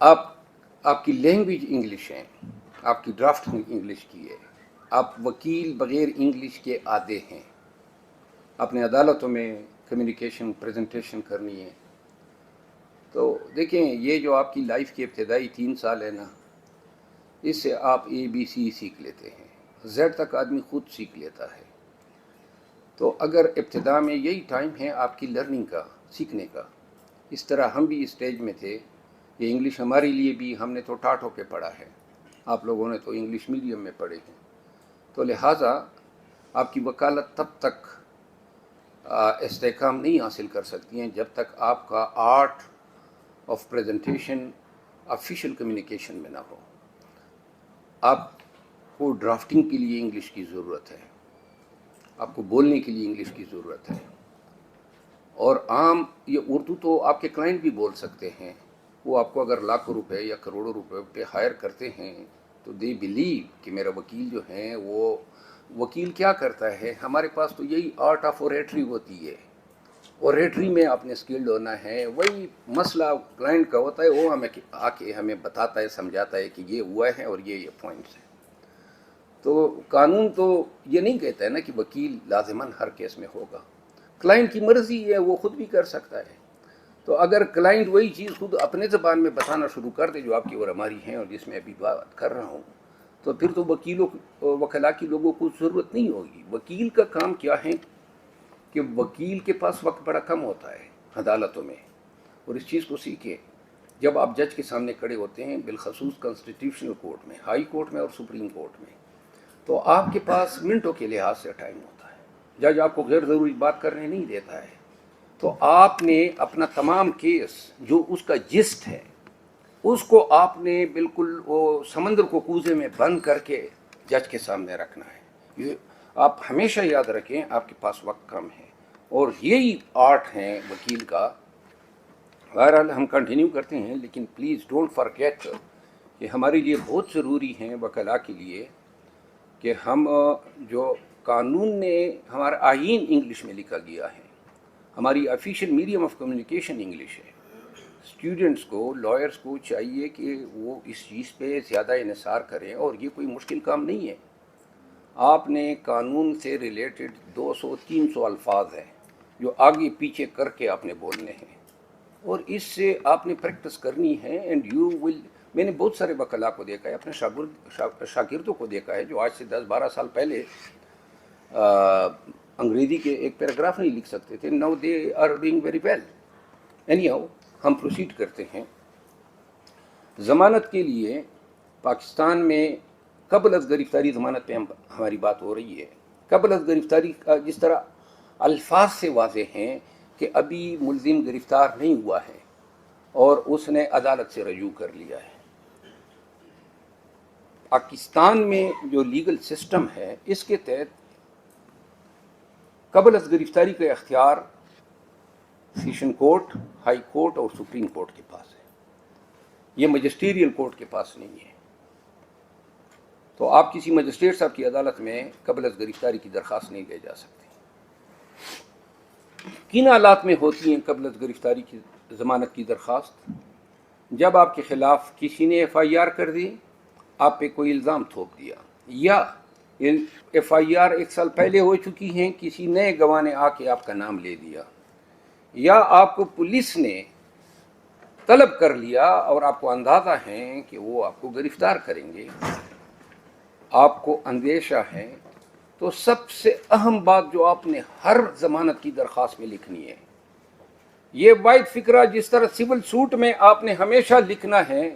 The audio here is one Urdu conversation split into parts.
آپ آپ کی لینگویج انگلش ہے، آپ کی ڈرافٹنگ انگلش کی ہے، آپ وکیل بغیر انگلش کے عادی ہیں، اپنے عدالتوں میں کمیونیکیشن پریزنٹیشن کرنی ہے. تو دیکھیں یہ جو آپ کی لائف کی ابتدائی 3 سال ہے نا، اس سے آپ اے بی سی سیکھ لیتے ہیں، زیڈ تک آدمی خود سیکھ لیتا ہے. تو اگر ابتدا میں یہی ٹائم ہے آپ کی لرننگ کا، سیکھنے کا، اس طرح ہم بھی اسٹیج میں تھے. یہ انگلش ہمارے لیے بھی، ہم نے تو ٹاٹ ہو کے پڑھا ہے، آپ لوگوں نے تو انگلش میڈیم میں پڑھے ہیں. تو لہٰذا آپ کی وکالت تب تک استحکام نہیں حاصل کر سکتی ہیں جب تک آپ کا art of presentation official communication میں نہ ہو. آپ کو ڈرافٹنگ کے لیے انگلش کی ضرورت ہے، آپ کو بولنے کے لیے انگلش کی ضرورت ہے. اور عام یہ اردو تو آپ کے کلائنٹ بھی بول سکتے ہیں. وہ آپ کو اگر لاکھوں روپے یا کروڑوں روپے پہ ہائر کرتے ہیں تو دے بلیو کہ میرا وکیل جو ہیں وہ وکیل کیا کرتا ہے. ہمارے پاس تو یہی آرٹ آف اوریٹری ہوتی ہے. اوریٹری میں آپ نے اسکلڈ ہونا ہے. وہی مسئلہ کلائنٹ کا ہوتا ہے، وہ ہمیں آ کے ہمیں بتاتا ہے، سمجھاتا ہے کہ یہ ہوا ہے اور یہ پوائنٹس ہیں. تو قانون تو یہ نہیں کہتا ہے نا کہ وکیل لازماً ہر کیس میں ہوگا. کلائنٹ کی مرضی ہے، وہ خود بھی کر سکتا ہے. تو اگر کلائنٹ وہی چیز خود اپنے زبان میں بتانا شروع کر دے جو آپ کی اور ہماری ہیں اور جس میں ابھی بات کر رہا ہوں، تو پھر تو وکلاء کی لوگوں کو ضرورت نہیں ہوگی. وکیل کا کام کیا ہے کہ وکیل کے پاس وقت بڑا کم ہوتا ہے عدالتوں میں، اور اس چیز کو سیکھیں. جب آپ جج کے سامنے کھڑے ہوتے ہیں، بالخصوص کانسٹیٹیوشنل کورٹ میں، ہائی کورٹ میں اور سپریم کورٹ میں، تو آپ کے پاس منٹوں کے لحاظ سے ٹائم ہوتا ہے. جج آپ کو غیر ضروری بات کرنے نہیں دیتا ہے. تو آپ نے اپنا تمام کیس جو اس کا جسٹ ہے اس کو آپ نے بالکل وہ سمندر کو کوزے میں بند کر کے جج کے سامنے رکھنا ہے. یہ آپ ہمیشہ یاد رکھیں، آپ کے پاس وقت کم ہے اور یہی آرٹ ہے وکیل کا. بہرحال ہم کنٹینیو کرتے ہیں، لیکن پلیز ڈونٹ فرگیٹ کہ ہمارے لیے بہت ضروری ہیں وکلاء کے لیے کہ ہم جو قانون نے ہمارا آئین انگلش میں لکھا گیا ہے، ہماری official medium of communication English ہے. اسٹوڈنٹس کو، لائرس کو چاہیے کہ وہ اس چیز پہ زیادہ انحصار کریں، اور یہ کوئی مشکل کام نہیں ہے. آپ نے قانون سے ریلیٹڈ 200-300 الفاظ ہیں جو آگے پیچھے کر کے آپ نے بولنے ہیں، اور اس سے آپ نے پریکٹس کرنی ہے. And you will. میں نے بہت سارے وکلاء کو دیکھا ہے، اپنے شاگردوں کو دیکھا ہے جو آج سے 10-12 سال پہلے انگریزی کے ایک پیراگراف نہیں لکھ سکتے تھے. Now they are doing very well. Anyhow ہم پروسیڈ کرتے ہیں. ضمانت کے لیے پاکستان میں قبل از گرفتاری ضمانت پہ ہماری بات ہو رہی ہے. قبل از گرفتاری جس طرح الفاظ سے واضح ہیں کہ ابھی ملزم گرفتار نہیں ہوا ہے اور اس نے عدالت سے رجوع کر لیا ہے. پاکستان میں جو لیگل سسٹم ہے اس کے تحت قبل از گرفتاری کا اختیار سیشن کورٹ، ہائی کورٹ اور سپریم کورٹ کے پاس ہے. یہ مجسٹیریل کورٹ کے پاس نہیں ہے. تو آپ کسی مجسٹریٹ صاحب کی عدالت میں قبل از گرفتاری کی درخواست نہیں لے جا سکتے. کن حالات میں ہوتی ہیں قبل از گرفتاری کی ضمانت کی درخواست؟ جب آپ کے خلاف کسی نے ایف آئی آر کر دی، آپ پہ کوئی الزام تھوپ دیا، یا ایف آئی آر 1 سال پہلے ہو چکی ہیں، کسی نئے گواہ نے آ کے آپ کا نام لے دیا، یا آپ کو پولیس نے طلب کر لیا اور آپ کو اندازہ ہے کہ وہ آپ کو گرفتار کریں گے، آپ کو اندیشہ ہے، تو سب سے اہم بات جو آپ نے ہر ضمانت کی درخواست میں لکھنی ہے، یہ واحد فکرہ جس طرح سول سوٹ میں آپ نے ہمیشہ لکھنا ہے.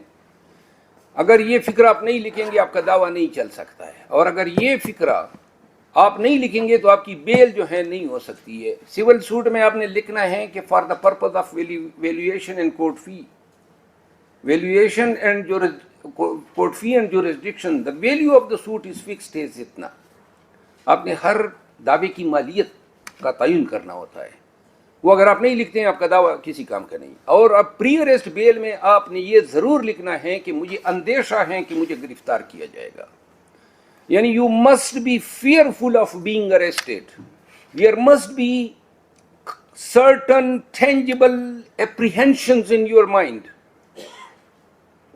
اگر یہ فکرہ آپ نہیں لکھیں گے آپ کا دعویٰ نہیں چل سکتا ہے، اور اگر یہ فکرہ آپ نہیں لکھیں گے تو آپ کی بیل جو ہے نہیں ہو سکتی ہے. سول سوٹ میں آپ نے لکھنا ہے کہ for the purpose of valuation and court fee, valuation and court fee and jurisdiction, the value of the suit is fixed as اتنا. آپ نے ہر دعوے کی مالیت کا تعین کرنا ہوتا ہے. وہ اگر آپ نہیں لکھتے ہیں آپ کا دعویٰ کسی کام کا نہیں. اور اب پری اریسٹ بیل میں آپ نے یہ ضرور لکھنا ہے کہ مجھے اندیشہ ہے کہ مجھے گرفتار کیا جائے گا. یعنی you must be fearful of being arrested. There must be certain tangible apprehensions in your mind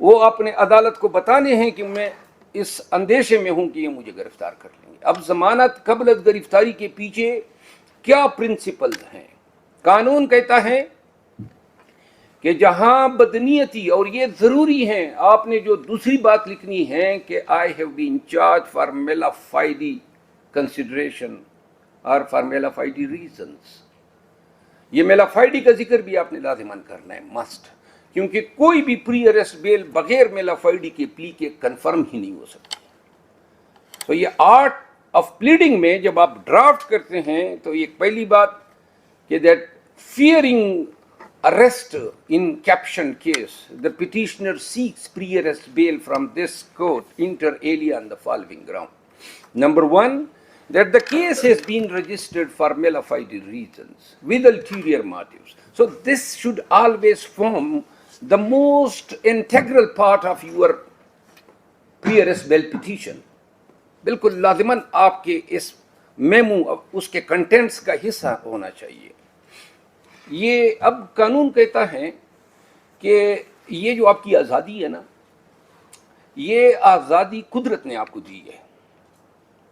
وہ اپنے عدالت کو بتانے ہیں کہ میں اس اندیشے میں ہوں کہ یہ مجھے گرفتار کر لیں گے۔ اب ضمانت قبل از گرفتاری کے پیچھے کیا پرنسپلز ہیں؟ قانون کہتا ہے کہ جہاں بدنیتی، اور یہ ضروری ہے، آپ نے جو دوسری بات لکھنی ہے کہ I have been charge for میلا فائڈی کنسیڈریشن اور فار میلا فائڈی ریزنس، یہ میلا فائڈی کا ذکر بھی آپ نے لازمان کرنا ہے، مسٹ، کیونکہ کوئی بھی پری اریسٹ بیل بغیر میلا فائڈی کے پلی کے کنفرم ہی نہیں ہو سکتی۔ تو یہ آرٹ آف پلیڈنگ میں جب آپ ڈرافٹ کرتے ہیں تو یہ پہلی بات کہ that fearing arrest in caption case, the petitioner seeks pre-arrest bail from this court inter alia on the following ground. Number one, that the case has been registered for mala fide reasons with ulterior motives. So this should always form the most integral part of your pre-arrest bail petition. بالکل لازماً آپ کے اس میمو اس کے کنٹینٹس کا حصہ ہونا چاہیے۔ یہ اب قانون کہتا ہے کہ یہ جو آپ کی آزادی ہے نا، یہ آزادی قدرت نے آپ کو دی ہے،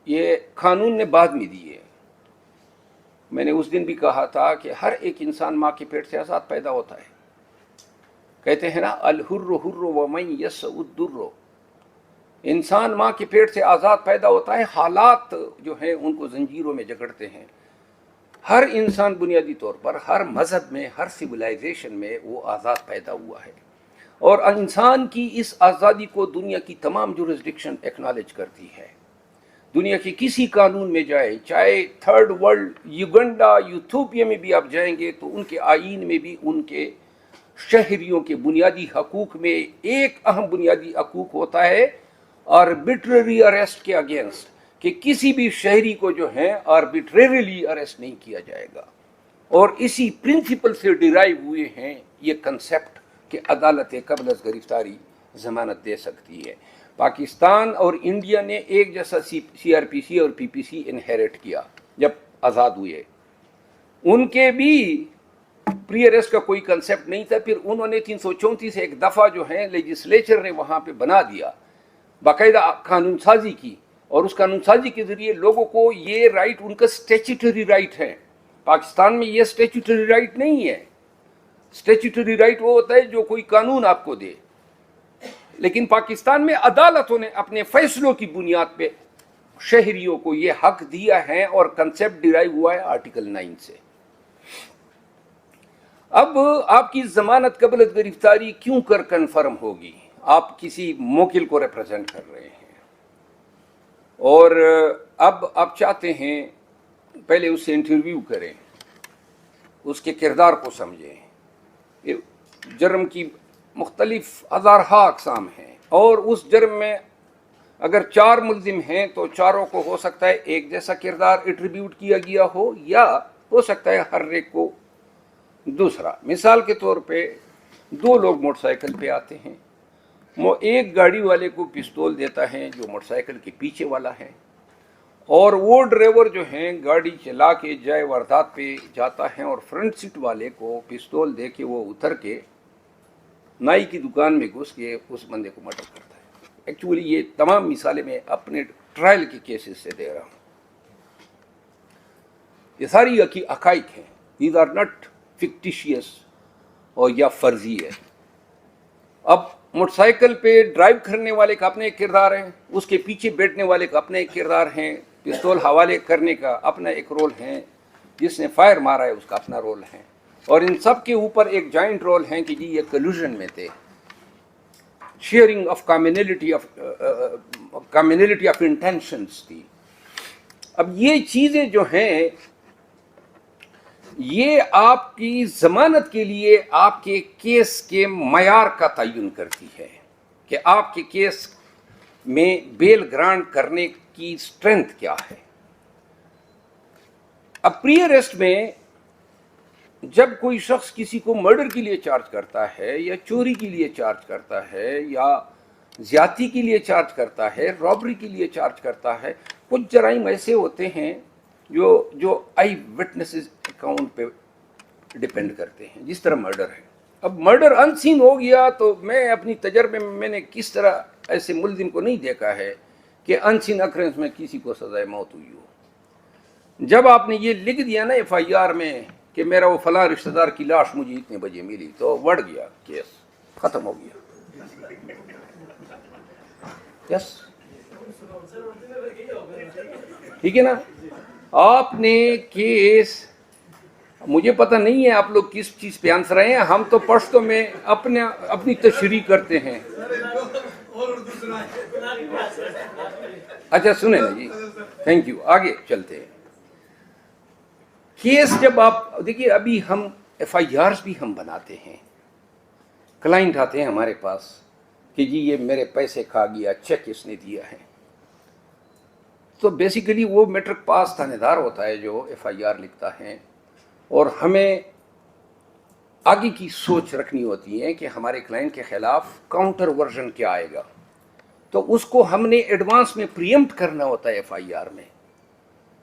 یہ قانون نے بعد میں دی ہے۔ میں نے اس دن بھی کہا تھا کہ ہر ایک انسان ماں کے پیٹ سے آزاد پیدا ہوتا ہے۔ کہتے ہیں نا الحر حر ومن یسع الدر، انسان ماں کے پیٹ سے آزاد پیدا ہوتا ہے، حالات جو ہیں ان کو زنجیروں میں جکڑتے ہیں۔ ہر انسان بنیادی طور پر ہر مذہب میں، ہر سویلائزیشن میں وہ آزاد پیدا ہوا ہے، اور انسان کی اس آزادی کو دنیا کی تمام جورسڈکشن ایکنالج کرتی ہے۔ دنیا کے کسی قانون میں جائے، چاہے تھرڈ ورلڈ یوگنڈا ایتھوپیا میں بھی آپ جائیں گے تو ان کے آئین میں بھی ان کے شہریوں کے بنیادی حقوق میں ایک اہم بنیادی حقوق ہوتا ہے آربیٹرری اریسٹ کے اگینسٹ، کہ کسی بھی شہری کو جو ہے آربیٹریریلی اریسٹ نہیں کیا جائے گا، اور اسی پرنسپل سے ڈیرائیو ہوئے ہیں یہ کنسیپٹ کہ عدالت قبل از گرفتاری ضمانت دے سکتی ہے۔ پاکستان اور انڈیا نے ایک جیسا سی آر پی سی اور پی پی سی انہیریٹ کیا جب آزاد ہوئے، ان کے بھی پری اریسٹ کا کوئی کنسیپٹ نہیں تھا، پھر انہوں نے 334 ایک دفعہ جو ہے لیجسلیچر نے وہاں پہ بنا دیا، باقاعدہ قانون سازی کی، اور اس قانون سازی کے ذریعے لوگوں کو یہ رائٹ، ان کا اسٹیچوٹری رائٹ ہے۔ پاکستان میں یہ اسٹیچوٹری رائٹ نہیں ہے۔ اسٹیچوٹری رائٹ وہ ہوتا ہے جو کوئی قانون آپ کو دے، لیکن پاکستان میں عدالتوں نے اپنے فیصلوں کی بنیاد پہ شہریوں کو یہ حق دیا ہے، اور کنسیپٹ ڈیرائیو ہوا ہے آرٹیکل 9 سے۔ اب آپ کی ضمانت قبل از گرفتاری کیوں کر کنفرم ہوگی؟ آپ کسی موکل کو ریپرزینٹ کر رہے ہیں، اور اب آپ چاہتے ہیں پہلے اس سے انٹرویو کریں، اس کے کردار کو سمجھیں۔ جرم کی مختلف ہزارہا اقسام ہیں، اور اس جرم میں اگر 4 ملزم ہیں تو چاروں کو ہو سکتا ہے ایک جیسا کردار ایٹریبیوٹ کیا گیا ہو، یا ہو سکتا ہے ہر ایک کو دوسرا۔ مثال کے طور پہ 2 لوگ موٹر سائیکل پہ آتے ہیں، وہ ایک گاڑی والے کو پستول دیتا ہے جو موٹر سائیکل کے پیچھے والا ہے، اور وہ ڈرائیور جو ہیں گاڑی چلا کے جائے واردات پہ جاتا ہے، اور فرنٹ سیٹ والے کو پستول دے کے وہ اتر کے نائی کی دکان میں گھس کے اس بندے کو مرڈر کرتا ہے۔ ایکچولی یہ تمام مثالیں میں اپنے ٹرائل کے کیسز سے دے رہا ہوں، یہ ساری حقائق ہیں، دیز آر ناٹ فکٹیشیس اور یا فرضی ہے۔ اب موٹر سائیکل پہ ڈرائیو کرنے والے کا اپنے ایک کردار ہے، اس کے پیچھے بیٹھنے والے کا اپنے ایک کردار ہے، پستول حوالے کرنے کا اپنا ایک رول ہے، جس نے فائر مارا ہے اس کا اپنا رول ہے، اور ان سب کے اوپر ایک جوائنٹ رول ہے کہ جی یہ کلیوژن میں تھے، شیئرنگ آف کامینلٹی آف انٹینشنز تھی۔ اب یہ چیزیں جو ہیں یہ آپ کی ضمانت کے لیے آپ کے کیس کے معیار کا تعین کرتی ہے کہ آپ کے کیس میں بیل گرانٹ کرنے کی اسٹرینتھ کیا ہے۔ اب پری اریسٹ میں جب کوئی شخص کسی کو مرڈر کے لیے چارج کرتا ہے، یا چوری کے لیے چارج کرتا ہے، یا زیادتی کے لیے چارج کرتا ہے، رابری کے لیے چارج کرتا ہے، کچھ جرائم ایسے ہوتے ہیں جو آئی وٹنسز اکاؤنٹ پہ ڈیپینڈ کرتے ہیں، جس طرح مرڈر ہے۔ اب مرڈر انسین ہو گیا تو میں اپنی تجربے میں نے کس طرح ایسے ملزم کو نہیں دیکھا ہے کہ انسین اکرنس میں کسی کو سزائے موت ہوئی ہو. جب آپ نے یہ لکھ دیا نا ایف آئی آر میں کہ میرا وہ فلاں رشتہ دار کی لاش مجھے اتنے بجے ملی تو بڑھ گیا کیس, ختم ہو گیا. یس ٹھیک ہے نا. آپ نے کیس, مجھے پتہ نہیں ہے آپ لوگ کس چیز پہ آنسر آئے ہیں, ہم تو پشتوں میں اپنی تشریح کرتے ہیں. اچھا سنیں نا جی, تھینک یو, آگے چلتے ہیں. کیس جب آپ دیکھیے, ابھی ہم ایف آئی آرز بھی ہم بناتے ہیں, کلائنٹ آتے ہیں ہمارے پاس کہ جی یہ میرے پیسے کھا گیا, چیک اس نے دیا ہے. تو بیسیکلی وہ میٹرک پاس تھانے دار ہوتا ہے جو ایف آئی آر لکھتا ہے, اور ہمیں آگے کی سوچ رکھنی ہوتی ہے کہ ہمارے کلائنٹ کے خلاف کاؤنٹر ورژن کیا آئے گا. تو اس کو ہم نے ایڈوانس میں پریمپٹ کرنا ہوتا ہے ایف آئی آر میں.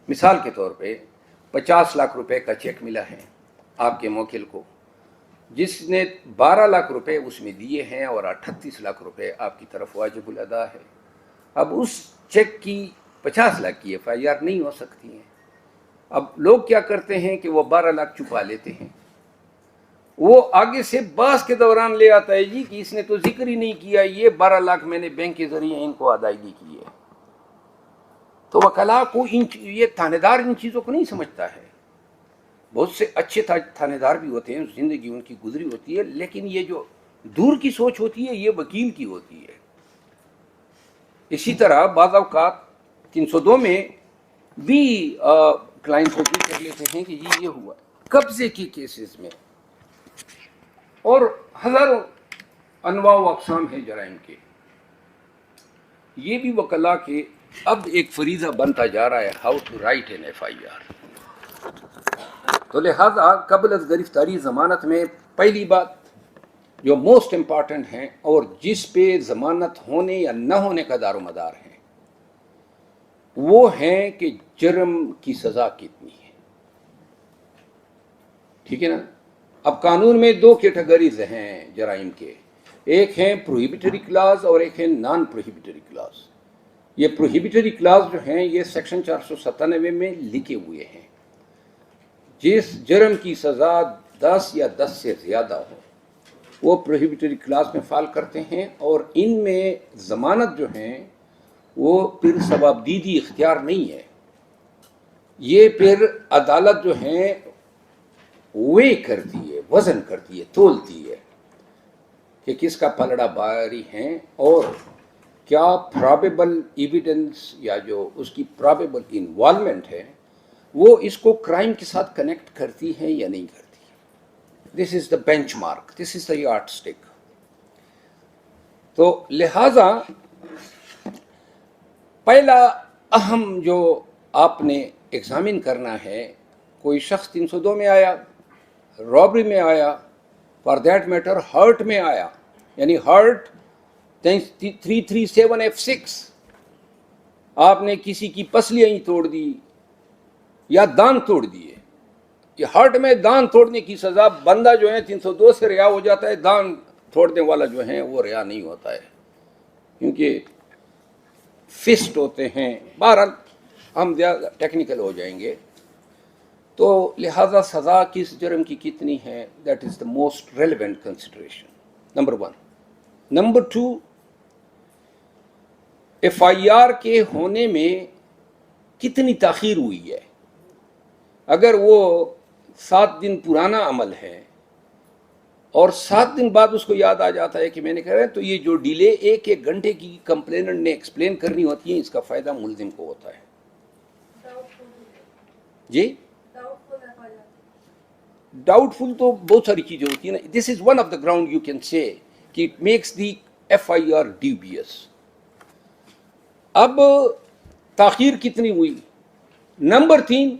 مثال کے طور پہ 50 لاکھ روپے کا چیک ملا ہے آپ کے موکل کو, جس نے 12 لاکھ روپے اس میں دیے ہیں اور 38 لاکھ روپے آپ کی طرف واجب الادا ہے. اب اس چیک کی 50 لاکھ کی ایف آئی آر نہیں ہو سکتی ہے. اب لوگ کیا کرتے ہیں کہ وہ 12 لاکھ چھپا لیتے ہیں, وہ آگے سے باس کے دوران لے آتا ہے جی کہ اس نے تو ذکر ہی نہیں کیا یہ 12 لاکھ میں نے بینک کے ذریعے ان کو ادائیگی کی ہے. تو وکلا کو یہ تھانے دار ان چیزوں کو نہیں سمجھتا ہے. بہت سے اچھے تھانے دار بھی ہوتے ہیں, زندگی ان کی گزری ہوتی ہے, لیکن یہ جو دور کی سوچ ہوتی ہے یہ وکیل کی ہوتی ہے. اسی طرح بعض اوقات 302 میں بھی کلائنٹ کو بھی کر لیتے ہیں کہ جی یہ ہوا قبضے کی کیسز میں, اور ہزاروں انواع و اقسام ہیں جرائم کے. یہ بھی وکلا کے اب ایک فریضہ بنتا جا رہا ہے, how to write an F I R. تو لہذا قبل از گرفتاری ضمانت میں پہلی بات جو موسٹ امپارٹنٹ ہیں اور جس پہ ضمانت ہونے یا نہ ہونے کا دار و مدار ہے وہ ہیں کہ جرم کی سزا کتنی ہے. ٹھیک ہے نا. اب قانون میں 2 کیٹیگریز ہیں جرائم کے, ایک ہیں پروہیبیٹری کلاز اور ایک ہے نان پروہیبیٹری کلاز. یہ پروہیبیٹری کلاز جو ہیں یہ سیکشن 497 میں لکھے ہوئے ہیں. جس جرم کی سزا 10 یا 10 سے زیادہ ہو وہ پروہیبیٹری کلاس میں فال کرتے ہیں, اور ان میں ضمانت جو ہیں وہ پھر ثوابدیدی اختیار نہیں ہے. یہ پھر عدالت جو ہیں وے کرتی ہے, وزن کرتی ہے, تولتی ہے کہ کس کا پلڑا بھاری ہیں اور کیا پرابیبل ایویڈنس یا جو اس کی پرابیبل انوالومنٹ ہے وہ اس کو کرائم کے ساتھ کنیکٹ کرتی ہے یا نہیں کرتی. دس از دا bench mark, this is the yard stick. تو لہذا پہلا اہم جو آپ نے ایگزامن کرنا ہے, کوئی شخص 302 میں آیا, رابری میں آیا, فار دیٹ میٹر ہرٹ میں آیا, یعنی ہرٹ 337F6, آپ نے کسی کی پسلیاں ہی توڑ دی یا دان توڑ دیے. یہ ہرٹ میں دان توڑنے کی سزا, بندہ جو ہے 302 سے رہا ہو جاتا ہے, دان توڑنے والا جو ہے وہ رہا نہیں ہوتا ہے کیونکہ فسٹ ہوتے ہیں. بہرحال ہم زیادہ ٹیکنیکل ہو جائیں گے. تو لہذا سزا کس جرم کی کتنی ہے, that is the most relevant consideration, number 1. Number 2, F I R کے ہونے میں کتنی تاخیر ہوئی ہے. اگر وہ 7 دن پرانا عمل ہے اور 7 دن بعد اس کو یاد آ جاتا ہے کہ میں نے کہا ہے, تو یہ جو ڈیلے 1 گھنٹے کی کمپلیننٹ نے ایکسپلین کرنی ہوتی ہے, اس کا فائدہ ملزم کو ہوتا ہے. جی ڈاؤٹ فل تو بہت ساری چیزیں ہوتی ہیں نا. This is one of the ground you can say کہ it makes the F I R dubious. اب تاخیر کتنی ہوئی. نمبر 3,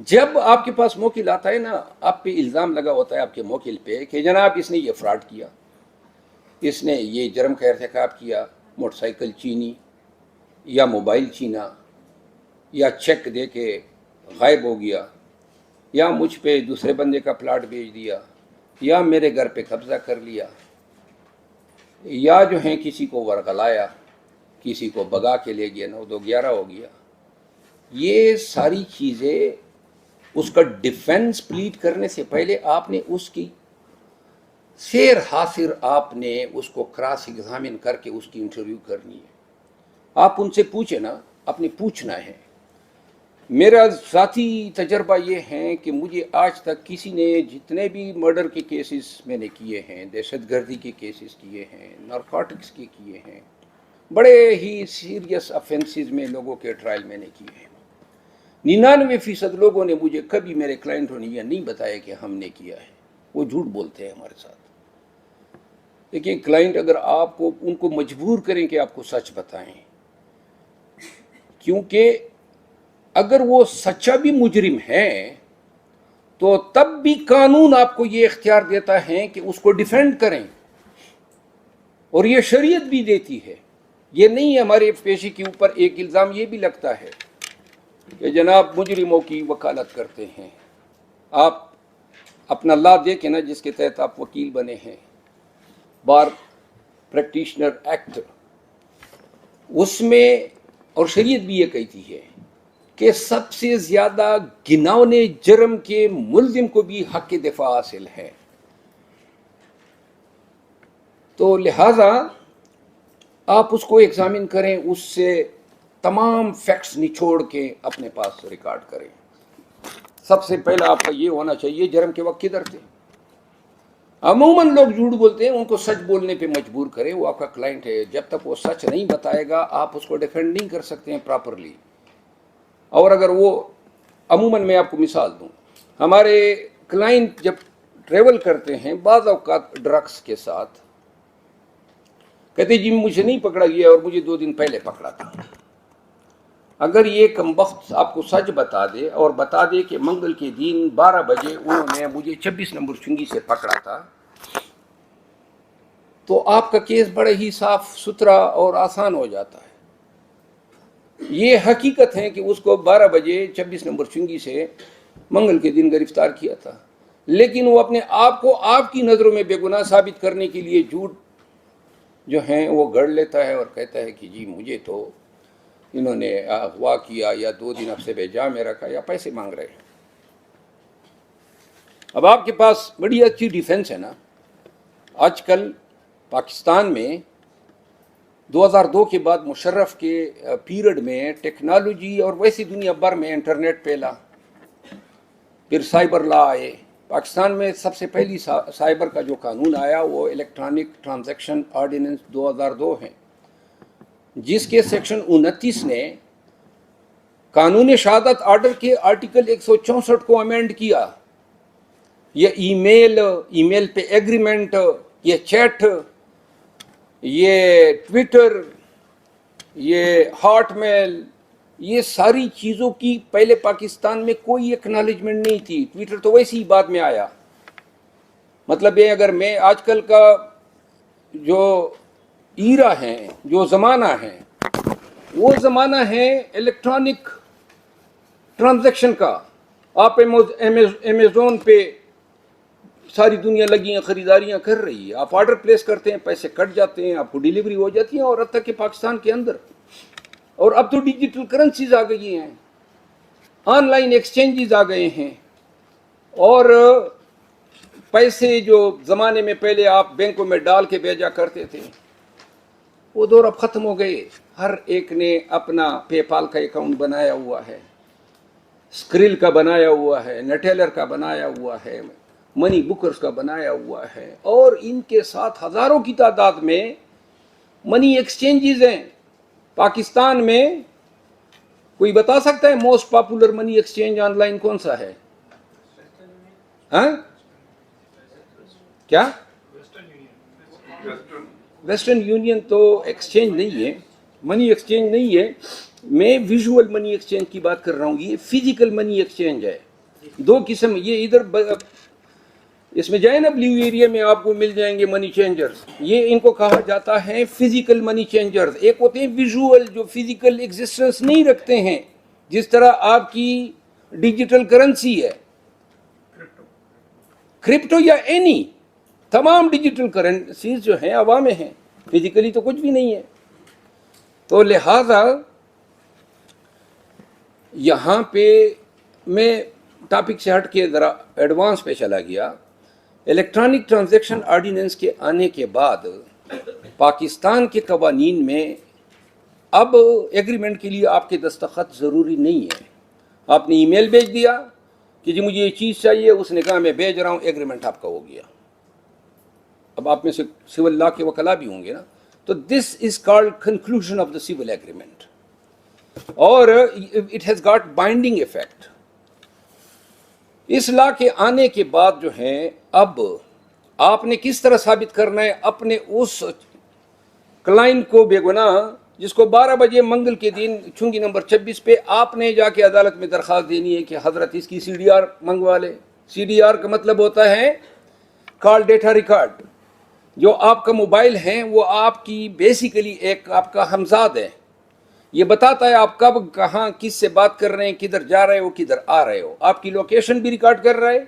جب آپ کے پاس موکل آتا ہے نا, آپ پہ الزام لگا ہوتا ہے آپ کے موکل پہ کہ جناب اس نے یہ فراڈ کیا, اس نے یہ جرم کا ارتکاب کیا, موٹر سائیکل چینی یا موبائل چینا یا چیک دے کے غائب ہو گیا یا مجھ پہ دوسرے بندے کا پلاٹ بیچ دیا یا میرے گھر پہ قبضہ کر لیا، یا جو ہیں کسی کو ورغلایا، کسی کو بگا کے لے گیا، 9-2-11 ہو گیا. یہ ساری چیزیں اس کا ڈیفنس پلیٹ کرنے سے پہلے آپ نے اس کی سیر حاصر، آپ نے اس کو کراس ایگزامن کر کے اس کی انٹرویو کرنی ہے. آپ ان سے پوچھیں نا، اپنے پوچھنا ہے. میرا ذاتی تجربہ یہ ہے کہ مجھے آج تک کسی نے، جتنے بھی مرڈر کے کیسز میں نے کیے ہیں، دہشت گردی کے کیسز کیے ہیں، نارکوٹکس کے کیے ہیں، بڑے ہی سیریس افینسز میں لوگوں کے ٹرائل میں نے کیے ہیں، 99% لوگوں نے مجھے کبھی، میرے کلائنٹوں نے یہ نہیں بتایا کہ ہم نے کیا ہے. وہ جھوٹ بولتے ہیں ہمارے ساتھ. لیکن کلائنٹ اگر آپ کو، ان کو مجبور کریں کہ آپ کو سچ بتائیں، کیونکہ اگر وہ سچا بھی مجرم ہے تو تب بھی قانون آپ کو یہ اختیار دیتا ہے کہ اس کو ڈیفینڈ کریں، اور یہ شریعت بھی دیتی ہے. یہ نہیں ہے ہمارے پیشے کے اوپر ایک الزام یہ بھی لگتا ہے کہ جناب مجرموں کی وکالت کرتے ہیں. آپ اپنا لا دیکھیں نا، جس کے تحت آپ وکیل بنے ہیں، بار پریکٹیشنر ایکٹ، اس میں، اور شریعت بھی یہ کہتی ہے کہ سب سے زیادہ گھناؤنے جرم کے ملزم کو بھی حق دفاع حاصل ہے. تو لہذا آپ اس کو ایگزامن کریں، اس سے تمام فیکٹس نچوڑ کے اپنے پاس ریکارڈ کریں. سب سے پہلا آپ کا یہ ہونا چاہیے جرم کے وقت کدھر تھے. عموماً لوگ جھوٹ بولتے ہیں، ان کو سچ بولنے پہ مجبور کریں. وہ آپ کا کلائنٹ ہے، جب تک وہ سچ نہیں بتائے گا آپ اس کو ڈیفینڈ نہیں کر سکتے ہیں پراپرلی. اور اگر وہ، عموماً میں آپ کو مثال دوں، ہمارے کلائنٹ جب ٹریول کرتے ہیں بعض اوقات ڈرگس کے ساتھ، کہتے جی مجھے نہیں پکڑا گیا اور مجھے 2 دن پہلے پکڑا تھا. اگر یہ کمبخت آپ کو سچ بتا دے اور بتا دے کہ منگل کے دن 12 بجے انہوں نے مجھے 26 نمبر چنگی سے پکڑا تھا، تو آپ کا کیس بڑے ہی صاف ستھرا اور آسان ہو جاتا ہے. یہ حقیقت ہے کہ اس کو 12 بجے 26 نمبر چنگی سے منگل کے دن گرفتار کیا تھا، لیکن وہ اپنے آپ کو آپ کی نظروں میں بے گناہ ثابت کرنے کے لیے جھوٹ جو ہیں وہ گڑھ لیتا ہے اور کہتا ہے کہ جی مجھے تو انہوں نے اغوا کیا، یا 2 دن ہفتے پہ جا میں رکھا، یا پیسے مانگ رہے ہیں. اب آپ کے پاس بڑی اچھی ڈیفنس ہے نا. آج کل پاکستان میں 2002 کے بعد مشرف کے پیریڈ میں ٹیکنالوجی، اور ویسی دنیا بھر میں انٹرنیٹ پھیلا، پھر سائبر لا آئے. پاکستان میں سب سے پہلی سائبر کا جو قانون آیا وہ الیکٹرانک ٹرانزیکشن آرڈیننس 2002 ہے، جس کے سیکشن 29 نے قانون شہادت آرڈر کے آرٹیکل 164 کو امینڈ کیا. یہ ای میل پہ ایگریمنٹ، یہ چیٹ، یہ ٹویٹر، یہ ہاٹ میل، یہ ساری چیزوں کی پہلے پاکستان میں کوئی ایکنالجمنٹ نہیں تھی. ٹویٹر تو ویسے ہی بعد میں آیا. مطلب یہ، اگر میں آج کل کا جو ایرا ہے، جو زمانہ ہے، وہ زمانہ ہے الیکٹرانک ٹرانزیکشن کا. آپ امیزون پہ ساری دنیا لگی ہیں، خریداریاں کر رہی ہے. آپ آرڈر پلیس کرتے ہیں، پیسے کٹ جاتے ہیں، آپ کو ڈیلیوری ہو جاتی ہے، اور اب تک کہ پاکستان کے اندر. اور اب تو ڈیجیٹل کرنسیز آ گئی ہیں، آن لائن ایکسچینجز آ گئے ہیں، اور پیسے جو زمانے میں پہلے آپ بینکوں میں ڈال کے بھیجا کرتے تھے، وہ دور اب ختم ہو گئے. ہر ایک نے اپنا پے پال کا اکاؤنٹ بنایا ہوا ہے، اسکرل کا بنایا ہوا ہے، نیٹیلر کا بنایا ہوا ہے، منی بکرز کا بنایا ہوا ہے، اور ان کے ساتھ ہزاروں کی تعداد میں منی ایکسچینجز ہیں. پاکستان میں کوئی بتا سکتا ہے most popular money exchange on line کون سا ہے؟ ہاں کیا؟ ویسٹرن یونین تو ایکسچینج نہیں ہے، منی ایکسچینج نہیں ہے. میں ویژول منی ایکسچینج کی بات کر رہا ہوں. یہ فزیکل منی ایکسچینج ہے. 2 قسم، یہ ادھر اس میں جائیں نا بلیو ایریا میں آپ کو مل جائیں گے منی چینجرز. یہ ان کو کہا جاتا ہے فزیکل منی چینجرز. ایک ہوتے ہیں ویژول، جو فزیکل ایگزسٹنس نہیں رکھتے ہیں، جس طرح آپ کی ڈیجیٹل کرنسی ہے، کرپٹو یا اینی تمام ڈیجیٹل کرنسیز جو ہیں عوام میں ہیں، فزیکلی تو کچھ بھی نہیں ہے. تو لہذا یہاں پہ میں ٹاپک سے ہٹ کے ذرا ایڈوانس پہ چلا گیا. الیکٹرانک ٹرانزیکشن آرڈیننس کے آنے کے بعد پاکستان کے قوانین میں اب ایگریمنٹ کے لیے آپ کے دستخط ضروری نہیں ہے. آپ نے ای میل بھیج دیا کہ جی مجھے یہ چیز چاہیے، اس نے کہا میں بھیج رہا ہوں، ایگریمنٹ آپ کا ہو گیا. اب آپ میں سے سول لا کے وکلا بھی ہوں گے نا، تو this is called conclusion of the civil agreement, اور it has got binding effect. اس لا کے آنے کے بعد جو ہے اب آپ نے کس طرح ثابت کرنا ہے اپنے اس کلائنٹ کو بے گناہ، جس کو 12 بجے منگل کے دن چنگی نمبر 26 پہ آپ نے جا کے عدالت میں درخواست دینی ہے کہ حضرت اس کی CDR منگوا لے. CDR کا مطلب ہوتا ہے کال ڈیٹا ریکارڈ. جو آپ کا موبائل ہے وہ آپ کی بیسیکلی ایک آپ کا ہمزاد ہے. یہ بتاتا ہے آپ کب کہاں کس سے بات کر رہے ہیں، کدھر جا رہے ہو کدھر آ رہے ہو. آپ کی لوکیشن بھی ریکارڈ کر رہا ہے.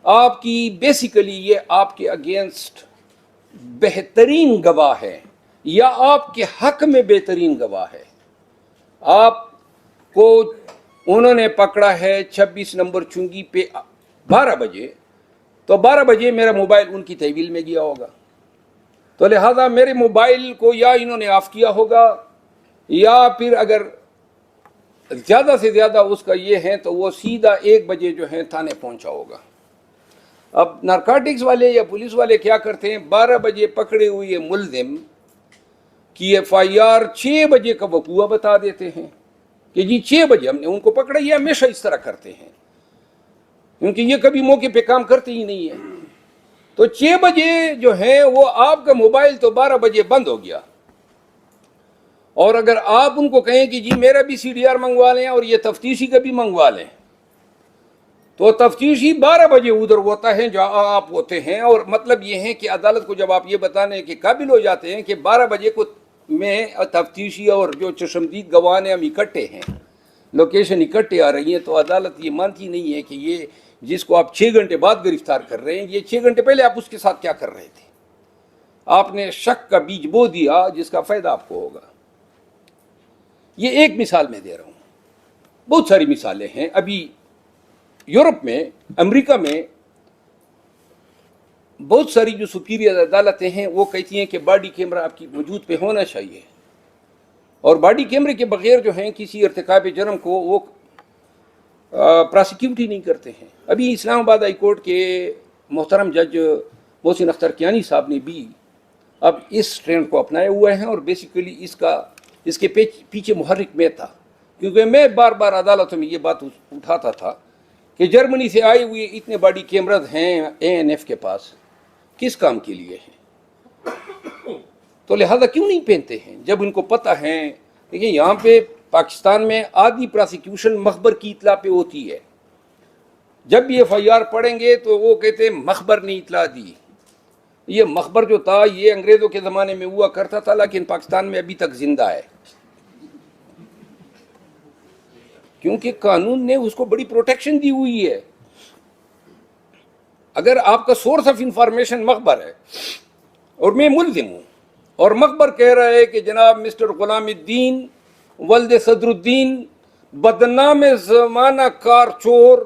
آپ کی بیسیکلی یہ آپ کے اگینسٹ بہترین گواہ ہے، یا آپ کے حق میں بہترین گواہ ہے. آپ کو انہوں نے پکڑا ہے 26 نمبر چنگی پہ 12 بجے، تو 12 بجے میرا موبائل ان کی تحویل میں گیا ہوگا. تو لہذا میرے موبائل کو یا انہوں نے آف کیا ہوگا، یا پھر اگر زیادہ سے زیادہ اس کا یہ ہے تو وہ سیدھا 1 بجے جو ہے تھانے پہنچا ہوگا. اب نارکوٹکس والے یا پولیس والے کیا کرتے ہیں، 12 بجے پکڑے ہوئے ملزم کی FIR 6 بجے کا وقوع بتا دیتے ہیں کہ جی 6 بجے ہم نے ان کو پکڑا. یہ ہمیشہ اس طرح کرتے ہیں کیونکہ یہ کبھی موقع پہ کام کرتے ہی نہیں ہے. تو 6 بجے جو ہے وہ آپ کا موبائل تو 12 بجے بند ہو گیا. اور اگر آپ ان کو کہیں کہ جی میرا بھی CDR منگوا لیں اور یہ تفتیشی کا بھی منگوا لیں، تو تفتیشی 12 بجے ادھر ہوتا ہے جہاں آپ ہوتے ہیں. اور مطلب یہ ہے کہ عدالت کو جب آپ یہ بتانے کے قابل ہو جاتے ہیں کہ 12 بجے کو میں تفتیشی اور جو چشمدید گواہ ہیں ہم اکٹھے ہیں، لوکیشن اکٹھے آ رہی ہیں، تو عدالت یہ مانتی نہیں ہے کہ یہ جس کو آپ 6 گھنٹے بعد گرفتار کر رہے ہیں، یہ 6 گھنٹے پہلے آپ اس کے ساتھ کیا کر رہے تھے. آپ نے شک کا بیج بو دیا جس کا فائدہ آپ کو ہوگا. یہ ایک مثال میں دے رہا ہوں، بہت ساری مثالیں ہیں. ابھی یورپ میں، امریکہ میں بہت ساری جو سپیریئر عدالتیں ہیں وہ کہتی ہیں کہ باڈی کیمرہ آپ کی وجود پہ ہونا چاہیے، اور باڈی کیمرے کے بغیر جو ہیں کسی ارتکاب جرم کو وہ پراسیکیوٹ ہی نہیں کرتے ہیں. ابھی اسلام آباد ہائی کورٹ کے محترم جج محسن اختر کیانی صاحب نے بھی اب اس ٹرینڈ کو اپنائے ہوئے ہیں، اور بیسیکلی اس کے پیچھے محرک میں تھا، کیونکہ میں بار بار عدالتوں میں یہ بات اٹھاتا تھا کہ جرمنی سے آئے ہوئے اتنے باڈی کیمراز ہیں ANF کے پاس، کس کام کے لیے ہیں؟ تو لہذا کیوں نہیں پہنتے ہیں جب ان کو پتہ ہے. دیکھیں یہاں پہ پاکستان میں آدھی پراسیکیوشن مخبر کی اطلاع پہ ہوتی ہے. جب بھی FIR پڑھیں گے تو وہ کہتے ہیں مخبر نے اطلاع دی. یہ مخبر جو تھا یہ انگریزوں کے زمانے میں ہوا کرتا تھا، لیکن پاکستان میں ابھی تک زندہ ہے، کیونکہ قانون نے اس کو بڑی پروٹیکشن دی ہوئی ہے. اگر آپ کا سورس آف انفارمیشن مخبر ہے اور میں ملزم ہوں، اور مخبر کہہ رہا ہے کہ جناب مسٹر غلام الدین ولد صدر الدین بدنام زمانہ کار چور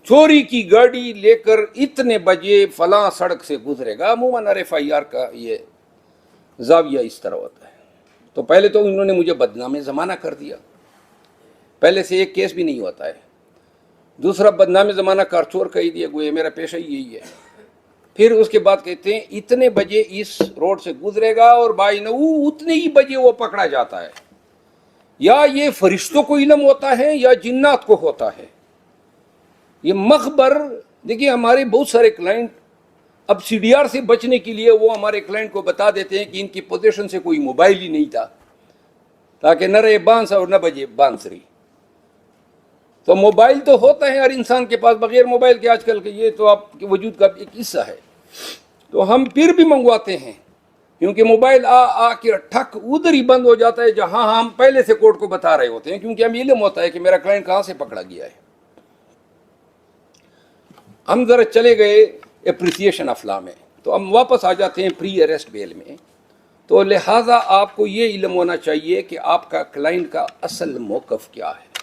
چوری کی گاڑی لے کر اتنے بجے فلاں سڑک سے گزرے گا، عموماً FIR کا یہ زاویہ اس طرح ہوتا ہے. تو پہلے تو انہوں نے مجھے بدنام زمانہ کر دیا، پہلے سے ایک کیس بھی نہیں ہوتا ہے. دوسرا بدنام زمانہ کار چور کہہ دیا، گویا میرا پیشہ ہی یہی ہے. پھر اس کے بعد کہتے ہیں اتنے بجے اس روڈ سے گزرے گا، اور بائی اتنے ہی بجے وہ پکڑا جاتا ہے. یا یہ فرشتوں کو علم ہوتا ہے یا جنات کو ہوتا ہے. یہ مخبر دیکھیے، ہمارے بہت سارے کلائنٹ اب CDR سے بچنے کے لیے وہ ہمارے کلائنٹ کو بتا دیتے ہیں کہ ان کی پوزیشن سے کوئی موبائل ہی نہیں تھا، تاکہ نہ رہے بانس اور نہ بجے بانسری. تو موبائل تو ہوتا ہے ہر انسان کے پاس، بغیر موبائل کے آج کل کے یہ تو آپ کے وجود کا ایک حصہ ہے. تو ہم پھر بھی منگواتے ہیں، کیونکہ موبائل آ کے ٹھک ادھر ہی بند ہو جاتا ہے جہاں ہم پہلے سے کورٹ کو بتا رہے ہوتے ہیں، کیونکہ ہمیں علم ہوتا ہے کہ میرا کلائنٹ کہاں سے پکڑا گیا ہے. ہم ذرا چلے گئے اپریسیشن آف لا میں. تو ہم واپس آ جاتے ہیں پری اریسٹ بیل میں. تو لہٰذا آپ کو یہ علم ہونا چاہیے کہ آپ کا کلائنٹ کا اصل موقف کیا ہے.